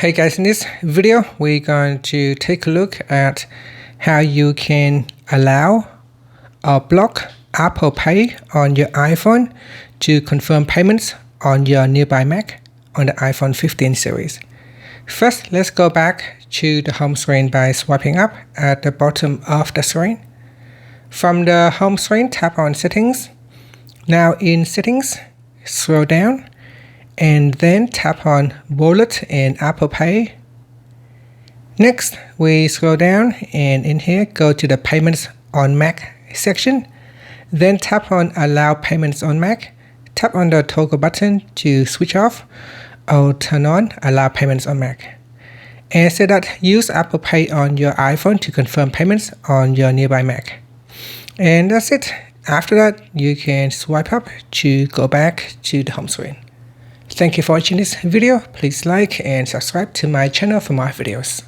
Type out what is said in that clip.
Hey guys, in this video we're going to take a look at how you can allow or block Apple Pay on your iPhone to confirm payments on your nearby Mac on the iPhone 15 series. First, let's go back to the home screen by swiping up at the bottom of the screen. From the home screen, tap on Settings. Now in Settings, scroll down and then tap on Wallet and Apple Pay. Next, we scroll down and in here go to the Payments on Mac section. Then tap on Allow Payments on Mac. Tap on the toggle button to switch off or turn on Allow Payments on Mac. And say that use Apple Pay on your iPhone to confirm payments on your nearby Mac. And that's it. After that, you can swipe up to go back to the home screen. Thank you for watching this video. Please like and subscribe to my channel for more videos.